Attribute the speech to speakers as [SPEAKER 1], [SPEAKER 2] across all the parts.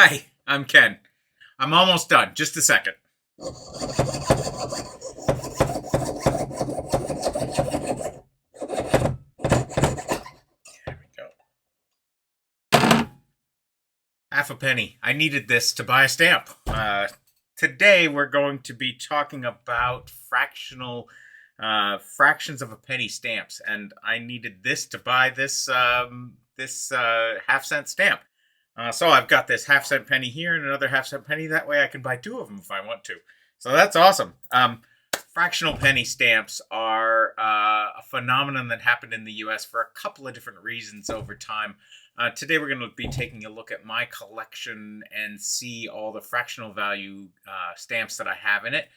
[SPEAKER 1] Hi, I'm Ken. I'm almost done. Just a second. There we go. Half a penny. I needed this to buy a stamp. Today we're going to be talking about fractions of a penny stamps, and I needed this to buy this half-cent stamp. So I've got this half-cent penny here and another half-cent penny. That way I can buy two of them if I want to. So that's awesome. Fractional penny stamps are a phenomenon that happened in the US for a couple of different reasons over time. Today we're going to be taking a look at my collection and see all the fractional value stamps that I have in it.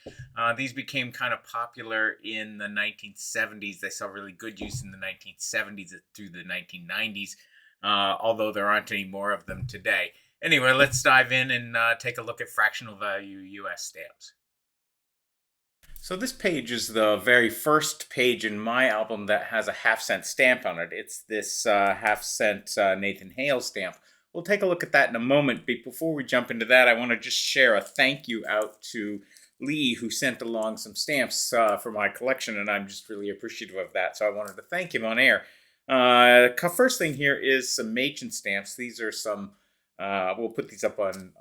[SPEAKER 1] These became kind of popular in the 1970s. They saw really good use in the 1970s through the 1990s, although there aren't any more of them today. Anyway, let's dive in and take a look at fractional value US stamps. So this page is the very first page in my album that has a half-cent stamp on it. It's this half-cent Nathan Hale stamp. We'll take a look at that in a moment, but before we jump into that, I want to just share a thank you out to Lee, who sent along some stamps for my collection, and I'm just really appreciative of that, so I wanted to thank him on air. First thing here is some Machen stamps. These are some, we'll put these up in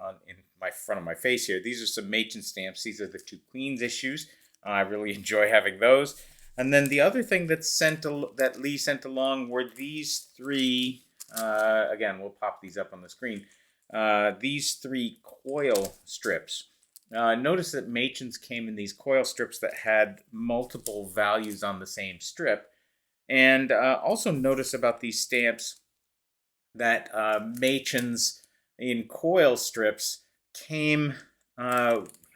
[SPEAKER 1] my front of my face here. These are some Machen stamps. These are the two Queens issues. I really enjoy having those. And then the other thing that Lee sent along were these three. Again, we'll pop these up on the screen. These three coil strips. Notice that Machen's came in these coil strips that had multiple values on the same strip. And also notice about these stamps that Machen's in coil strips came...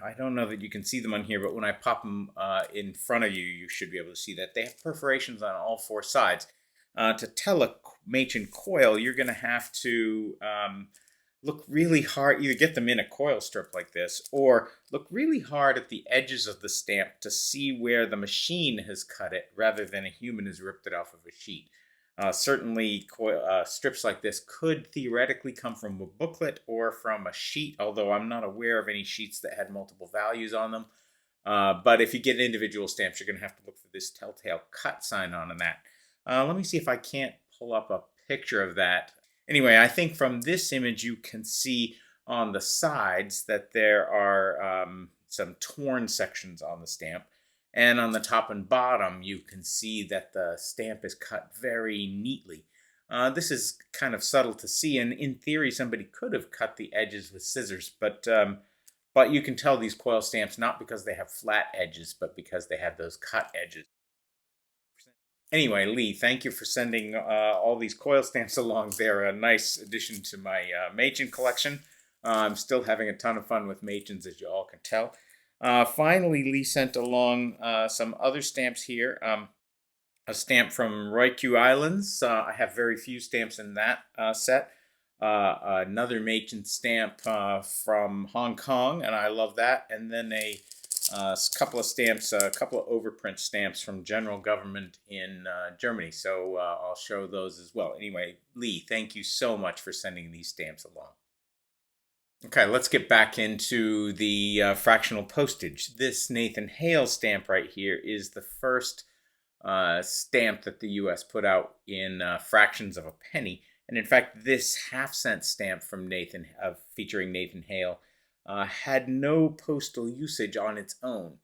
[SPEAKER 1] I don't know that you can see them on here, but when I pop them in front of you, you should be able to see that. They have perforations on all four sides. To tell a Machen coil, you're going to have to look really hard, either get them in a coil strip like this, or look really hard at the edges of the stamp to see where the machine has cut it, rather than a human has ripped it off of a sheet. Certainly, strips like this could theoretically come from a booklet or from a sheet, although I'm not aware of any sheets that had multiple values on them. But if you get individual stamps, you're going to have to look for this telltale cut sign on that. Let me see if I can't pull up a picture of that. Anyway, I think from this image you can see on the sides that there are some torn sections on the stamp. And on the top and bottom, you can see that the stamp is cut very neatly. This is kind of subtle to see, and in theory, somebody could have cut the edges with scissors, but you can tell these coil stamps not because they have flat edges, but because they have those cut edges. Anyway, Lee, thank you for sending all these coil stamps along. They're a nice addition to my Machen collection. I'm still having a ton of fun with Machens, as you all can tell. Finally, Lee sent along some other stamps here. A stamp from Ryukyu Islands. I have very few stamps in that set. Another Machen stamp from Hong Kong, and I love that. And then a couple of stamps, a couple of overprint stamps from General Government in Germany. So I'll show those as well. Anyway, Lee, thank you so much for sending these stamps along. Okay, let's get back into the fractional postage. This Nathan Hale stamp right here is the first stamp that the U.S. put out in fractions of a penny. And in fact, this half-cent stamp from featuring Nathan Hale had no postal usage on its own.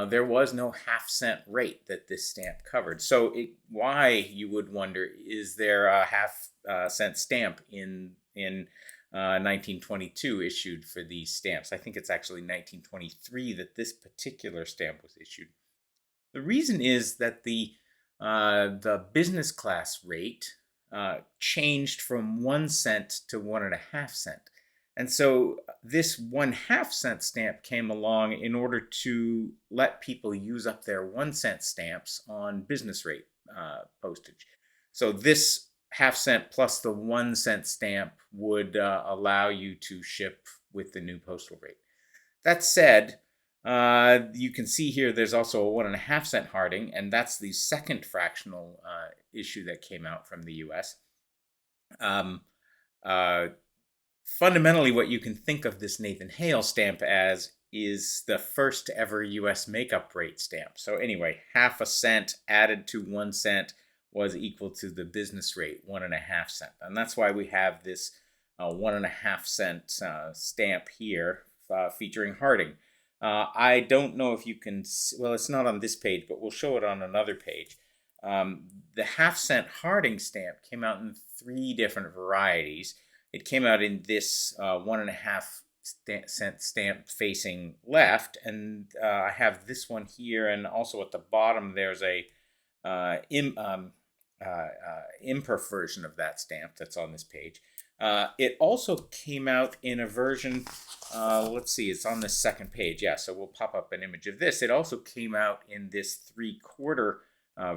[SPEAKER 1] There was no half-cent rate that this stamp covered. So why, you would wonder, is there a half-cent stamp in 1922 issued for these stamps? I think it's actually 1923 that this particular stamp was issued. The reason is that the business class rate changed from 1 cent to 1.5 cents. And so this 1/2 cent stamp came along in order to let people use up their 1 cent stamps on business rate postage. So this half cent plus the 1 cent stamp would allow you to ship with the new postal rate. That said, you can see here there's also a 1.5 cent Harding, and that's the second fractional issue that came out from the US. fundamentally, what you can think of this Nathan Hale stamp as is the first ever US makeup rate stamp. So anyway, half a cent added to 1 cent was equal to the business rate, 1.5 cents. And that's why we have this 1.5 cent stamp here featuring Harding. I don't know if you can, well, it's not on this page, but we'll show it on another page. The half-cent Harding stamp came out in 3 different varieties. It came out in this 1.5 cent stamp facing left, and I have this one here, and also at the bottom there's a imperf version of that stamp that's on this page. It also came out in a version, let's see, it's on the second page. Yeah, so we'll pop up an image of this. It also came out in this 3/4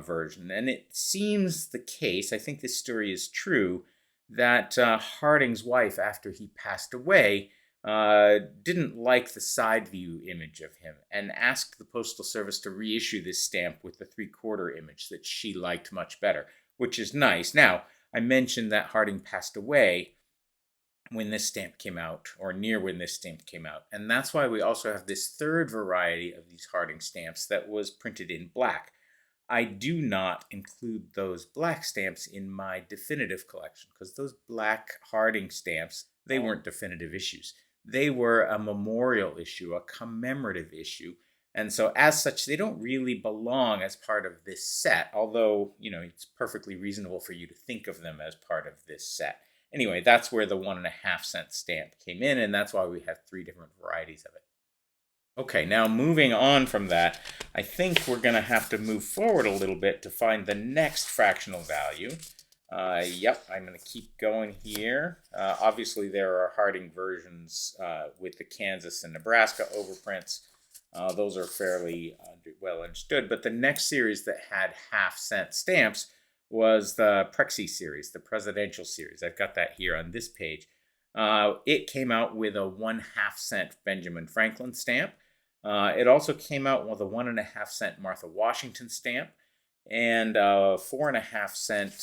[SPEAKER 1] version. And it seems the case, I think this story is true, that Harding's wife, after he passed away, didn't like the side view image of him and asked the Postal Service to reissue this stamp with the 3/4 image that she liked much better, which is nice. Now, I mentioned that Harding passed away when this stamp came out, or near when this stamp came out. And that's why we also have this 3rd variety of these Harding stamps that was printed in black. I do not include those black stamps in my definitive collection because those black Harding stamps, they weren't definitive issues. They were a memorial issue, a commemorative issue. And so as such, they don't really belong as part of this set, although, you know, it's perfectly reasonable for you to think of them as part of this set. Anyway, that's where the 1.5 cent stamp came in, and that's why we have 3 different varieties of it. Okay, now moving on from that, I think we're going to have to move forward a little bit to find the next fractional value. Yep, I'm going to keep going here. Obviously, there are Harding versions with the Kansas and Nebraska overprints. Those are fairly well understood. But the next series that had half-cent stamps was the Precancel series, the presidential series. I've got that here on this page. It came out with a 1/2 cent Benjamin Franklin stamp. It also came out with a 1.5 cent Martha Washington stamp and a 4.5 cent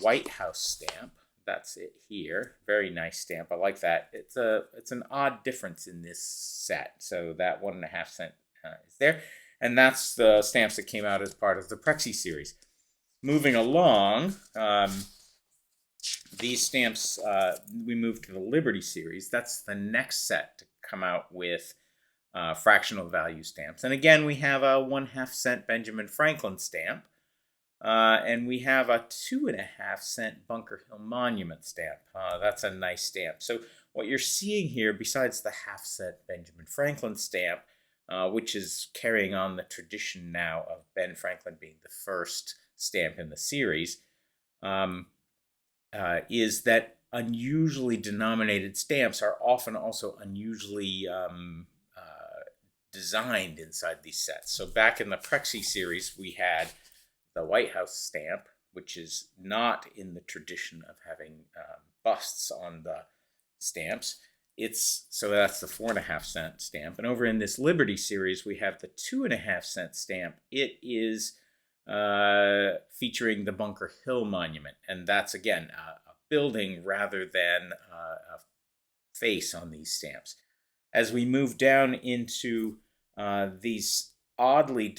[SPEAKER 1] White House stamp. That's it here. Very nice stamp. I like that. It's an odd difference in this set. So that 1.5 cent is there. And that's the stamps that came out as part of the Precancel series. Moving along, these stamps, we moved to the Liberty series. That's the next set to come out with fractional value stamps. And again, we have a 1/2 cent Benjamin Franklin stamp. And we have a 2.5 cent Bunker Hill Monument stamp. That's a nice stamp. So what you're seeing here, besides the 1/2 cent Benjamin Franklin stamp, which is carrying on the tradition now of Ben Franklin being the first stamp in the series, is that unusually denominated stamps are often also unusually designed inside these sets. So back in the Precancel series, we had the White House stamp, which is not in the tradition of having busts on the stamps. So that's the 4.5 cent stamp. And over in this Liberty series, we have the 2.5 cent stamp. It is featuring the Bunker Hill Monument. And that's, again, a building rather than a face on these stamps. As we move down into these oddly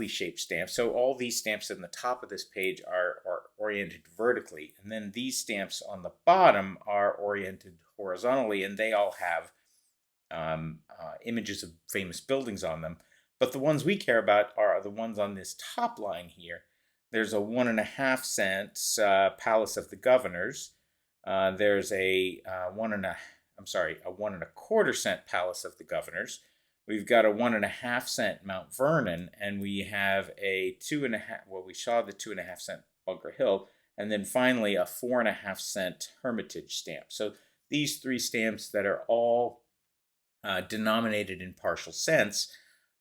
[SPEAKER 1] shaped stamps, so all these stamps in the top of this page are oriented vertically, and then these stamps on the bottom are oriented horizontally, and they all have images of famous buildings on them. But the ones we care about are the ones on this top line here. There's a 1.5 cent Palace of the Governors. There's a 1.25 cent Palace of the Governors. We've got a 1.5 cent Mount Vernon, and we have a 2.5. Well, we saw the 2.5 cent Bunker Hill, and then finally a 4.5 cent Hermitage stamp. So these 3 stamps that are all denominated in partial cents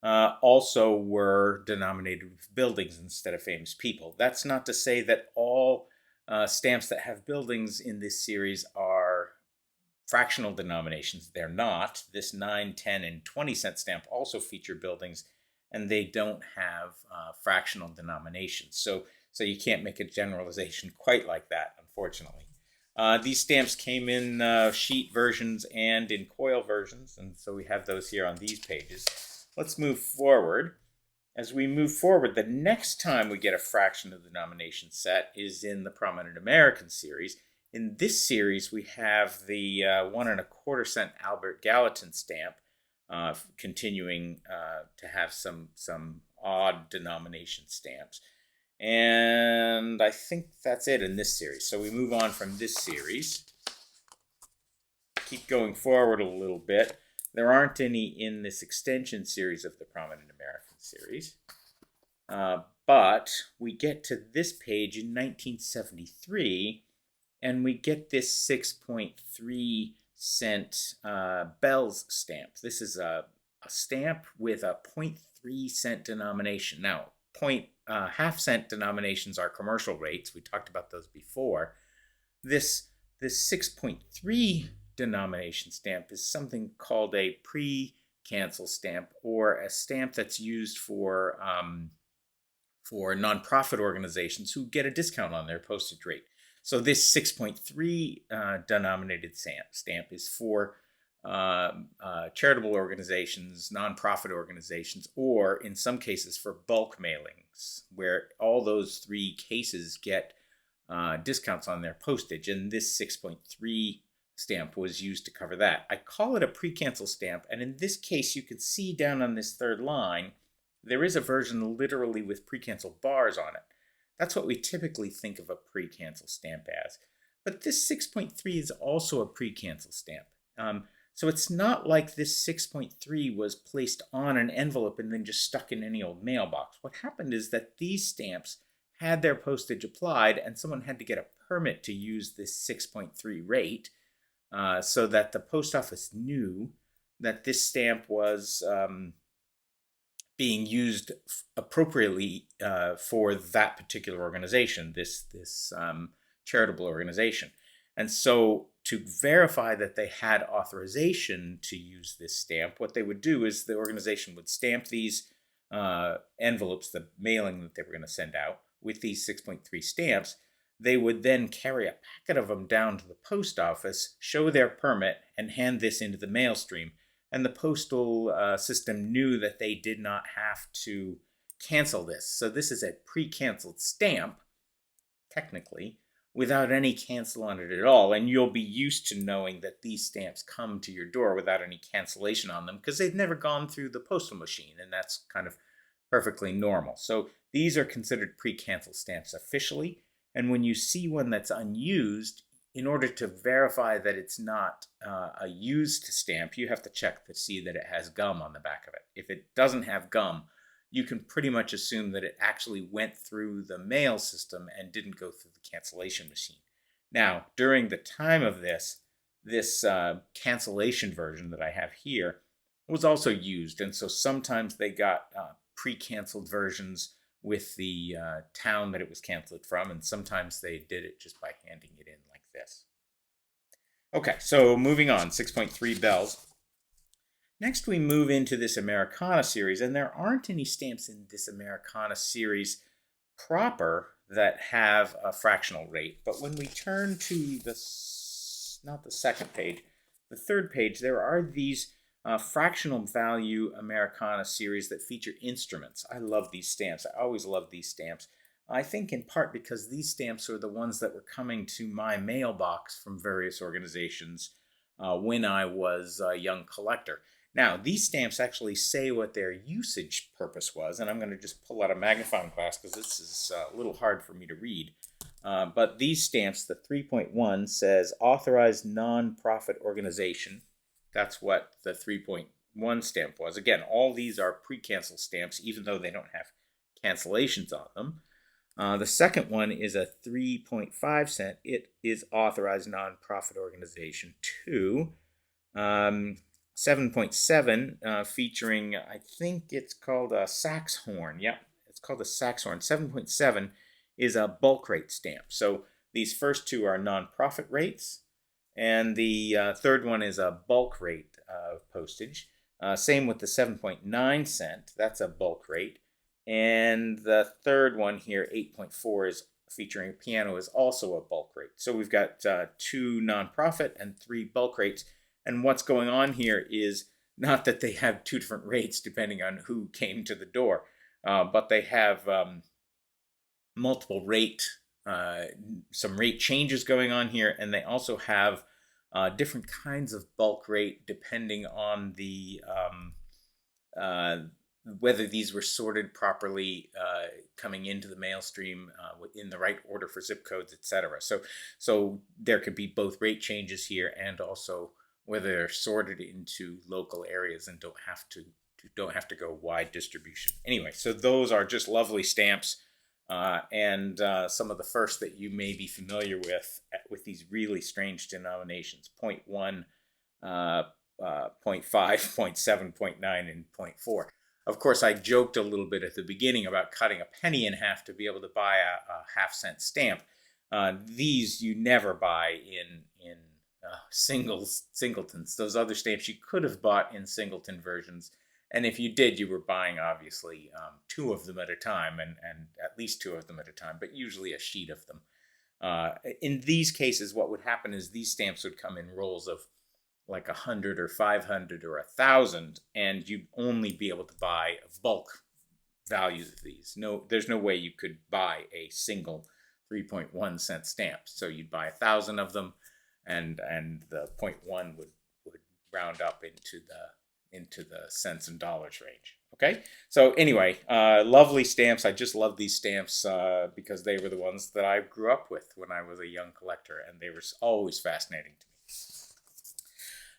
[SPEAKER 1] also were denominated with buildings instead of famous people. That's not to say that all stamps that have buildings in this series are fractional denominations. They're not. This 9, 10, and 20 cent stamp also feature buildings, and they don't have fractional denominations. So you can't make a generalization quite like that, unfortunately. These stamps came in sheet versions and in coil versions, and so we have those here on these pages. Let's move forward. As we move forward, the next time we get a fractional denomination set is in the Prominent American series. In this series, we have the 1 1/4 cent Albert Gallatin stamp, continuing to have some odd denomination stamps. And I think that's it in this series. So we move on from this series. Keep going forward a little bit. There aren't any in this extension series of the Prominent American series. But we get to this page in 1973, and we get this 6.3 cent Bell's stamp. This is a stamp with a 0.3 cent denomination. Now, half cent denominations are commercial rates. We talked about those before. This 6.3 denomination stamp is something called a Precancel stamp, or a stamp that's used for nonprofit organizations who get a discount on their postage rate. So this 6.3 denominated stamp is for charitable organizations, nonprofit organizations, or in some cases for bulk mailings, where all those three cases get discounts on their postage, and this 6.3 stamp was used to cover that. I call it a Precancel stamp, and in this case you can see down on this third line there is a version literally with Precancel bars on it. That's what we typically think of a Precancel stamp as. But this 6.3 is also a Precancel stamp. So it's not like this 6.3 was placed on an envelope and then just stuck in any old mailbox. What happened is that these stamps had their postage applied, and someone had to get a permit to use this 6.3 rate, so that the post office knew that this stamp was being used appropriately for that particular organization, this charitable organization. And so to verify that they had authorization to use this stamp, what they would do is the organization would stamp these envelopes, the mailing that they were going to send out, with these 6.3 stamps. They would then carry a packet of them down to the post office, show their permit, and hand this into the mail stream. And the postal system knew that they did not have to cancel this. So this is a pre-canceled stamp, technically, without any cancel on it at all. And you'll be used to knowing that these stamps come to your door without any cancellation on them because they've never gone through the postal machine, and that's kind of perfectly normal. So these are considered pre-canceled stamps officially. And when you see one that's unused, in order to verify that it's not a used stamp, you have to check to see that it has gum on the back of it. If it doesn't have gum, you can pretty much assume that it actually went through the mail system and didn't go through the cancellation machine. Now, during the time of this cancellation version that I have here was also used, and so sometimes they got pre-canceled versions with the town that it was canceled from, and sometimes they did it just by handing it in like this. Okay, so moving on, 6.3 bells. Next we move into this Americana series, and there aren't any stamps in this Americana series proper that have a fractional rate. But when we turn to not the second page, the third page, there are these fractional value Americana series that feature instruments. I love these stamps. I always love these stamps. I think in part because these stamps are the ones that were coming to my mailbox from various organizations when I was a young collector. Now, these stamps actually say what their usage purpose was, and I'm going to just pull out a magnifying glass because this is a little hard for me to read. But these stamps, the 3.1 says authorized non-profit organization. That's what the 3.1 stamp was. Again, all these are pre-cancel stamps, even though they don't have cancellations on them. The second one is a 3.5 cent. It is authorized nonprofit organization 2. 7.7 featuring, I think it's called a sax horn. Yep, it's called a sax horn. 7.7 is a bulk rate stamp. So these first two are nonprofit rates, and the third one is a bulk rate of postage. Same with the 7.9 cent. That's a bulk rate. And the third one here, 8.4, is featuring a piano is also a bulk rate. So we've got 2 nonprofit and 3 bulk rates. And what's going on here is not that they have 2 different rates depending on who came to the door, but they have multiple rate, some rate changes going on here, and they also have different kinds of bulk rate depending on the whether these were sorted properly coming into the mail stream in the right order for zip codes, etc. So there could be both rate changes here and also whether they're sorted into local areas and don't have to go wide distribution. Anyway, so those are just lovely stamps. And some of the first that you may be familiar with these really strange denominations: 0.1, 0.5, 0.7, 0.9, and 0.4. Of course, I joked a little bit at the beginning about cutting a penny in half to be able to buy a half-cent stamp. These you never buy in singletons. Those other stamps you could have bought in singleton versions. And if you did, you were buying, obviously, 2 of them at a time, and at least 2 of them at a time, but usually a sheet of them. In these cases, what would happen is these stamps would come in rolls of like 100 or 500 or 1,000, and you'd only be able to buy bulk values of these. There's no way you could buy a single 3.1 cent stamp. So you'd buy 1,000 of them, and the 0.1 would round up into the cents and dollars range. Okay, so anyway, lovely stamps. I just love these stamps because they were the ones that I grew up with when I was a young collector, and they were always fascinating to me.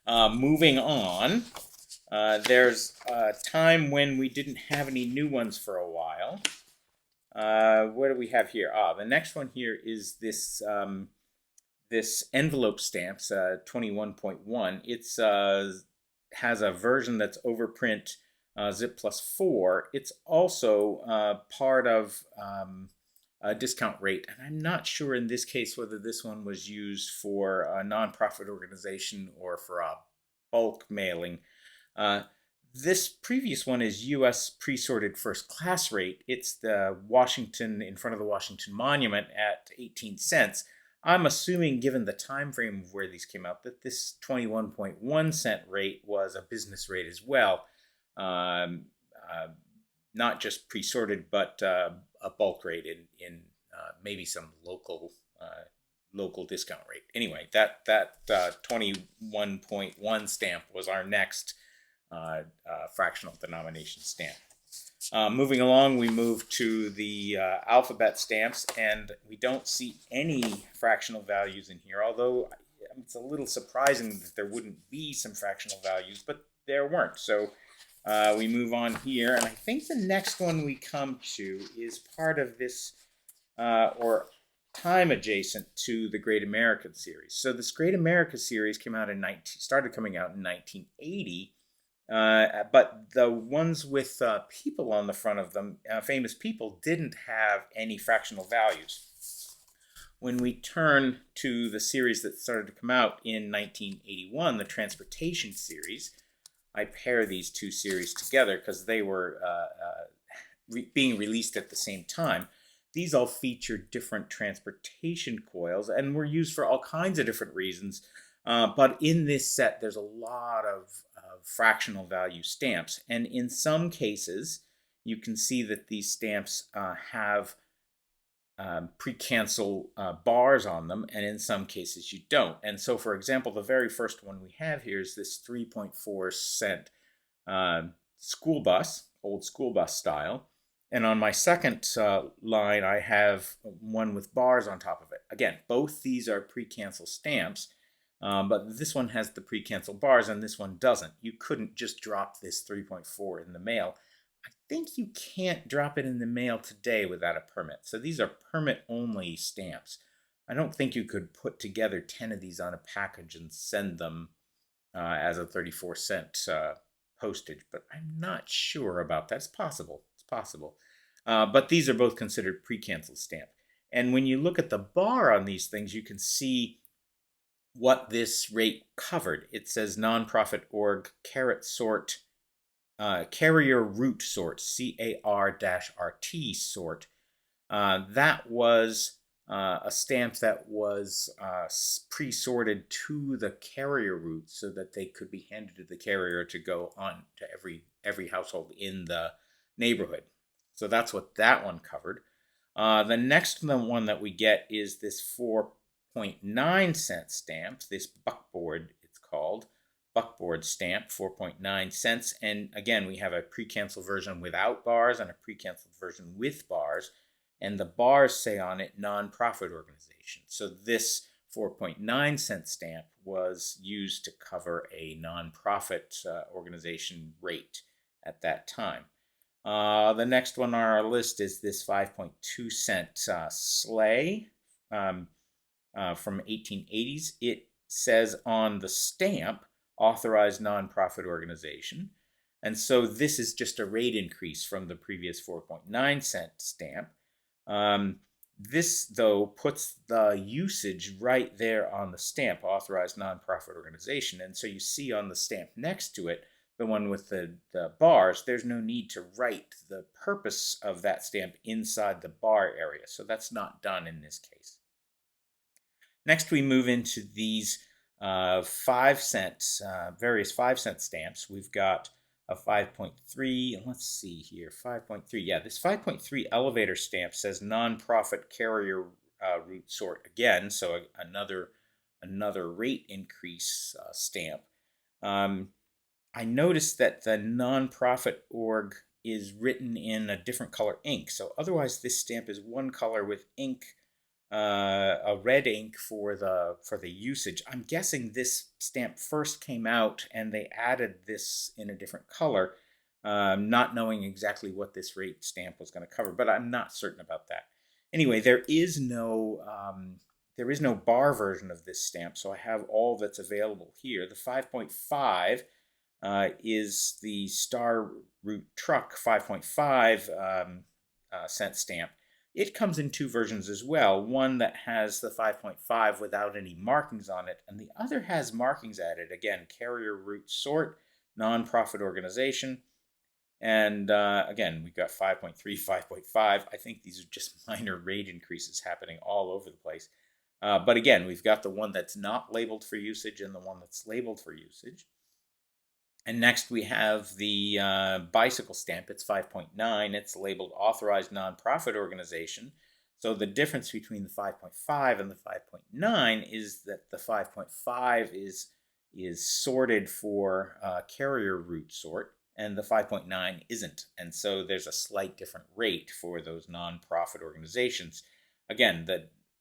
[SPEAKER 1] Moving on, there's a time when we didn't have any new ones for a while. What do we have here? The next one here is this this envelope stamps, 21.1. It's has a version that's overprint zip +4. It's also part of a discount rate, and I'm not sure in this case whether this one was used for a nonprofit organization or for a bulk mailing. This previous one is U.S. pre-sorted first class rate. It's the Washington, in front of the Washington Monument at 18 cents. I'm assuming, given the time frame of where these came out, that this 21.1 cent rate was a business rate as well. Not just pre-sorted, but a bulk rate in maybe some local discount rate. Anyway, that 21.1 stamp was our next fractional denomination stamp. Moving along, we move to the alphabet stamps, and we don't see any fractional values in here, although it's a little surprising that there wouldn't be some fractional values, but there weren't. So we move on here, and I think the next one we come to is part of this, or time adjacent to the Great American series. So this Great America series started coming out in 1980. But the ones with people on the front of them, famous people, didn't have any fractional values. When we turn to the series that started to come out in 1981, the Transportation series, I pair these two series together because they were being released at the same time. These all feature different transportation coils and were used for all kinds of different reasons. But in this set, there's a lot of fractional value stamps. And in some cases, you can see that these stamps have Precancel bars on them, and in some cases you don't. And so, for example, the very first one we have here is this 3.4 cent school bus, old school bus style. And on my second line, I have one with bars on top of it. Again, both these are Precancel stamps. But this one has the Precancel bars and this one doesn't. You couldn't just drop this 3.4 in the mail. I think you can't drop it in the mail today without a permit. So these are permit-only stamps. I don't think you could put together 10 of these on a package and send them as a 34-cent postage, but I'm not sure about that. It's possible. It's possible. But these are both considered Precancel stamp. And when you look at the bar on these things, you can see what this rate covered. It says nonprofit org sort carrier route sort, CAR-RT sort. That was a stamp that was pre-sorted to the carrier route so that they could be handed to the carrier to go on to every household in the neighborhood. So that's what that one covered. The next one that we get is this 4.9 cent stamp, this buckboard, it's called. Buckboard stamp, 4.9 cents. And again, we have a pre-cancel version without bars and a pre-canceled version with bars. And the bars say on it nonprofit organization. So this 4.9 cent stamp was used to cover a nonprofit organization rate at that time. The next one on our list is this 5.2 cent sleigh from 1880s. It says on the stamp, authorized nonprofit organization. And so this is just a rate increase from the previous 4.9 cent stamp. This, though, puts the usage right there on the stamp, authorized nonprofit organization. And so you see on the stamp next to it, the one with the bars, there's no need to write the purpose of that stamp inside the bar area. So that's not done in this case. Next, we move into these 5 cent, various 5 cent stamps. We've got a 5.3, and let's see here, 5.3. Yeah, this 5.3 elevator stamp says nonprofit carrier route sort again, so another rate increase stamp. I noticed that the nonprofit org is written in a different color ink, so otherwise this stamp is one color with ink, a red ink for the usage. I'm guessing this stamp first came out and they added this in a different color, not knowing exactly what this rate stamp was going to cover, but I'm not certain about that. Anyway, there is no bar version of this stamp, so I have all that's available here. The 5.5 is the Star Route Truck 5.5 cent stamp. It comes in 2 versions as well, one that has the 5.5 without any markings on it, and the other has markings added. Again, carrier route sort, nonprofit organization, and again, we've got 5.3, 5.5. I think these are just minor rate increases happening all over the place. But again, we've got the one that's not labeled for usage and the one that's labeled for usage. And next we have the bicycle stamp. It's 5.9. It's labeled authorized nonprofit organization. So the difference between the 5.5 and the 5.9 is that the 5.5 is sorted for carrier route sort, and the 5.9 isn't. And so there's a slight different rate for those nonprofit organizations. Again,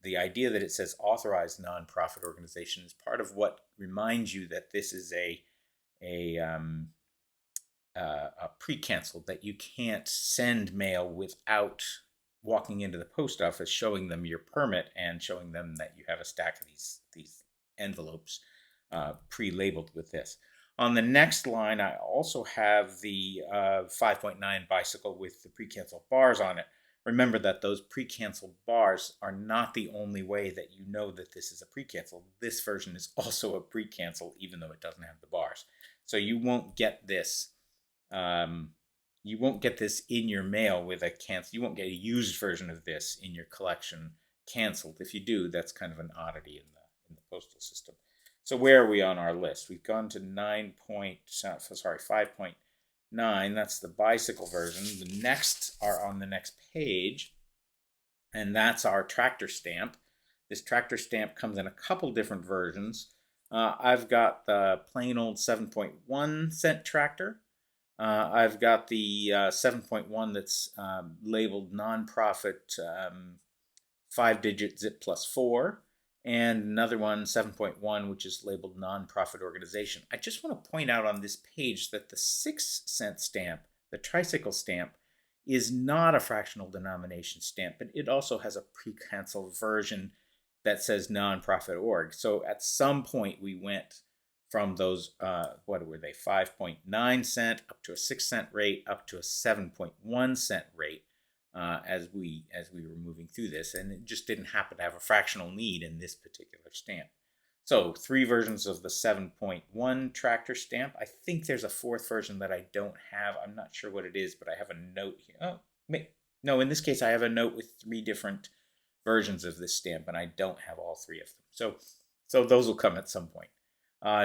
[SPEAKER 1] the idea that it says authorized nonprofit organization is part of what reminds you that this is a pre-cancel, that you can't send mail without walking into the post office, showing them your permit and showing them that you have a stack of these envelopes pre-labeled with this. On the next line, I also have the 5.9 bicycle with the pre-cancel bars on it. Remember that those pre-canceled bars are not the only way that you know that this is a pre-cancel. This version is also a pre-cancel, even though it doesn't have the bars. So you won't get this. You won't get this in your mail with a cancel. You won't get a used version of this in your collection canceled. If you do, that's kind of an oddity in the postal system. So where are we on our list? We've gone to 5.9. That's the bicycle version. The next are on the next page, and that's our tractor stamp. This tractor stamp comes in a couple different versions. I've got the plain old 7.1 cent tractor. I've got the 7.1 that's labeled nonprofit 5-digit zip plus 4, and another one, 7.1, which is labeled nonprofit organization. I just want to point out on this page that the 6 cent stamp, the tricycle stamp, is not a fractional denomination stamp, but it also has a pre-cancel version that says nonprofit org. So at some point we went from those, what were they, 5.9 cent up to a 6 cent rate, up to a 7.1 cent rate as we were moving through this, and it just didn't happen to have a fractional need in this particular stamp. So 3 versions of the 7.1 tractor stamp. I think there's a 4th version that I don't have. I'm not sure what it is, but I have a note here. Oh, no, in this case I have a note with 3 different versions of this stamp, and I don't have all 3 of them. So those will come at some point.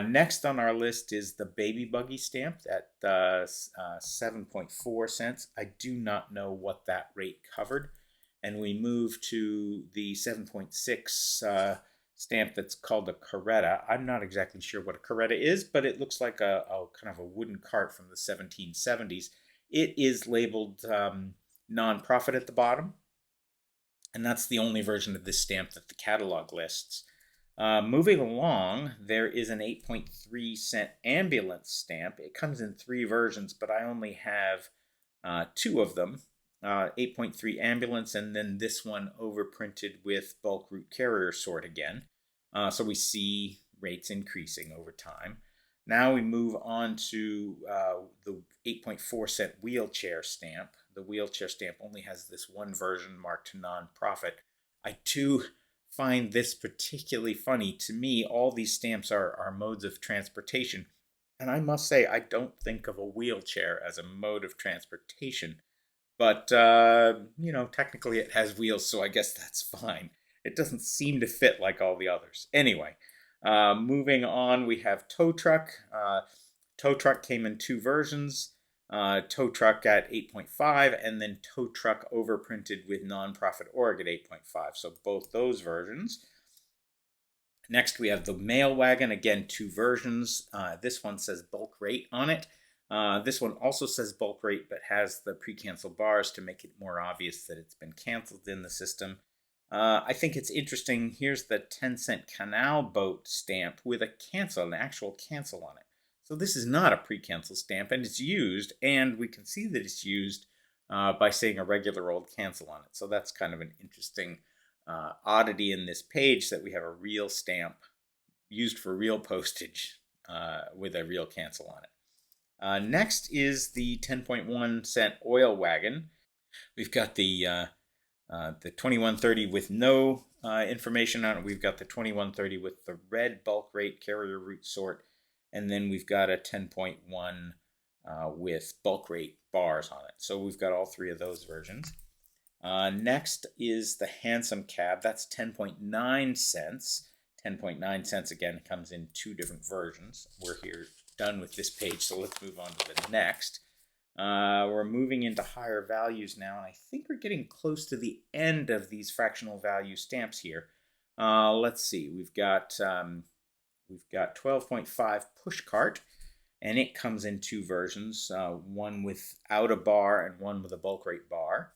[SPEAKER 1] Next on our list is the Baby Buggy stamp at 7.4 cents. I do not know what that rate covered. And we move to the 7.6 stamp that's called a carretta. I'm not exactly sure what a carretta is, but it looks like a kind of a wooden cart from the 1770s. It is labeled non-profit at the bottom, and that's the only version of this stamp that the catalog lists. Moving along, there is an 8.3 cent ambulance stamp. It comes in 3 versions, but I only have 2 of them. 8.3 ambulance, and then this one overprinted with bulk route carrier sort again. So we see rates increasing over time. Now we move on to the 8.4 cent wheelchair stamp. The wheelchair stamp only has this one version marked non-profit. I do find this particularly funny. To me, all these stamps are modes of transportation. And I must say, I don't think of a wheelchair as a mode of transportation. But, technically it has wheels, so I guess that's fine. It doesn't seem to fit like all the others. Anyway, moving on, we have tow truck. Tow truck came in 2 versions. Tow truck at 8.5, and then tow truck overprinted with non-profit org at 8.5. So both those versions. Next, we have the mail wagon. Again, 2 versions. This one says bulk rate on it. This one also says bulk rate, but has the pre-cancel bars to make it more obvious that it's been canceled in the system. I think it's interesting. Here's the 10-cent canal boat stamp with a cancel, an actual cancel on it. So this is not a pre-cancel stamp, and it's used, and we can see that it's used by saying a regular old cancel on it. So that's kind of an interesting oddity in this page, that we have a real stamp used for real postage with a real cancel on it. Next is the 10.1 cent oil wagon. We've got the 2130 with no information on it. We've got the 2130 with the red bulk rate carrier route sort, and then we've got a 10.1 with bulk rate bars on it. So we've got all 3 of those versions. Next is the handsome cab. That's 10.9 cents. 10.9 cents again comes in 2 different versions. We're here done with this page, so let's move on to the next. We're moving into higher values now, and I think we're getting close to the end of these fractional value stamps here. Let's see, we've got 12.5 push cart, and it comes in 2 versions, one without a bar and one with a bulk rate bar.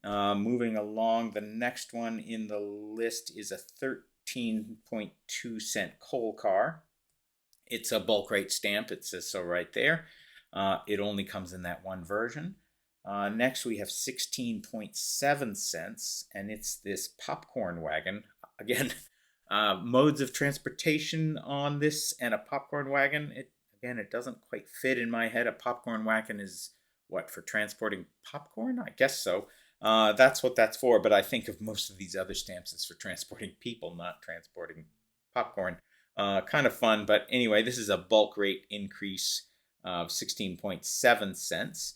[SPEAKER 1] Moving along, the next one in the list is a 13.2 cent coal car. It's a bulk rate stamp. It says so right there. It only comes in that one version. Next, we have 16.7 cents, and it's this popcorn wagon. Again, modes of transportation on this and a popcorn wagon. It doesn't quite fit in my head. A popcorn wagon is what, for transporting popcorn? I guess so. That's what that's for, but I think of most of these other stamps as for transporting people, not transporting popcorn. Kind of fun, but anyway, this is a bulk rate increase of 16.7 cents.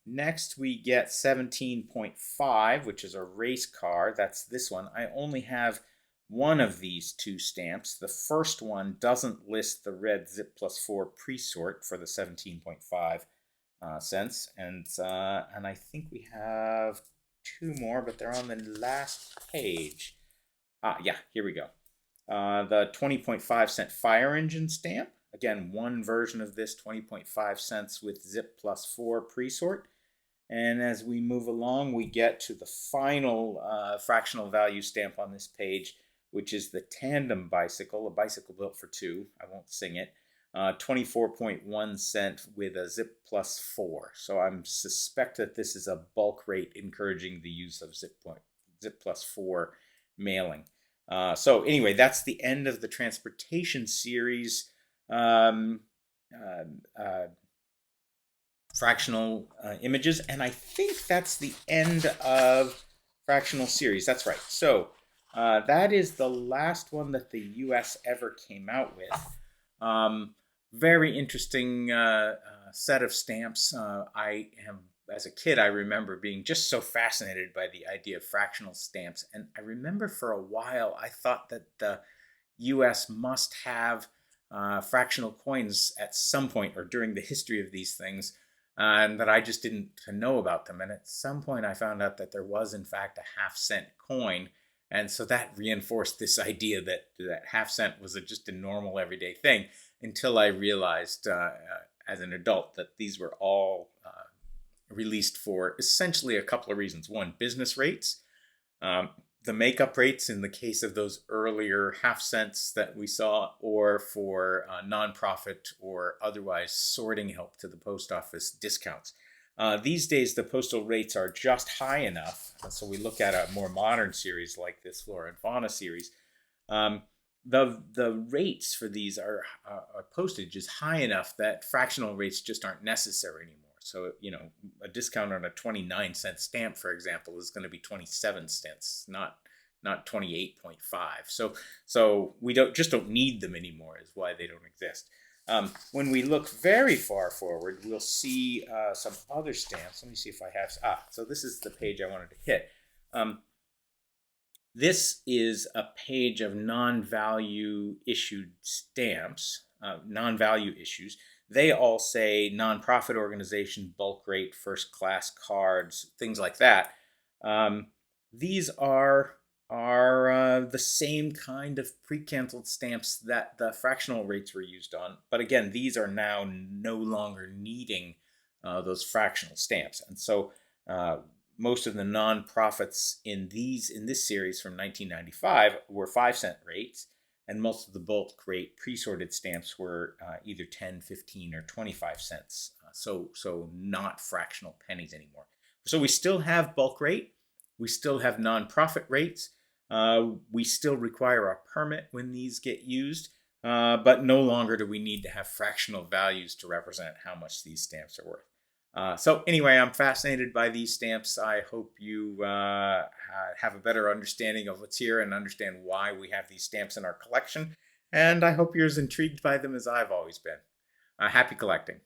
[SPEAKER 1] Next, we get 17.5, which is a race car. That's this one. I only have one of these 2 stamps. The first one doesn't list the red Zip Plus 4 pre-sort for the 17.5 cents, and I think we have 2 more, but they're on the last page. Yeah, here we go. The 20.5 cent fire engine stamp. Again, one version of this, 20.5 cents with Zip Plus 4 pre-sort. And as we move along, we get to the final fractional value stamp on this page, which is the tandem bicycle, a bicycle built for 2. I won't sing it. 24.1 cent with a Zip Plus 4. So I suspect that this is a bulk rate encouraging the use of Zip Plus 4 mailing. So anyway, that's the end of the transportation series. Fractional images, and I think that's the end of fractional series. That's right. So that is the last one that the US ever came out with. Very interesting set of stamps. I am as a kid, I remember being just so fascinated by the idea of fractional stamps. And I remember for a while, I thought that the US must have fractional coins at some point or during the history of these things, and that I just didn't know about them. And at some point, I found out that there was, in fact, a half-cent coin. And so that reinforced this idea that half-cent was just a normal everyday thing until I realized as an adult that these were all released for essentially a couple of reasons. One, business rates. The makeup rates in the case of those earlier half cents that we saw, or for nonprofit or otherwise sorting help to the post office discounts. These days, the postal rates are just high enough. So we look at a more modern series like this Flora and Fauna series. The rates for these are postage is high enough that fractional rates just aren't necessary anymore. So, a discount on a 29-cent stamp, for example, is going to be 27 cents, not 28.5. So we don't need them anymore is why they don't exist. When we look very far forward, we'll see some other stamps. Let me see if I have. So this is the page I wanted to hit. This is a page of non-value issued stamps, non-value issues. They all say nonprofit organization, bulk rate, first class cards, things like that. These are the same kind of pre-canceled stamps that the fractional rates were used on. But again, these are now no longer needing those fractional stamps. And so most of the nonprofits in this series from 1995 were 5-cent rates. And most of the bulk rate pre-sorted stamps were either 10, 15, or 25 cents. So not fractional pennies anymore. So we still have bulk rate. We still have nonprofit rates. We still require a permit when these get used. But no longer do we need to have fractional values to represent how much these stamps are worth. So anyway, I'm fascinated by these stamps. I hope you have a better understanding of what's here and understand why we have these stamps in our collection. And I hope you're as intrigued by them as I've always been. Happy collecting.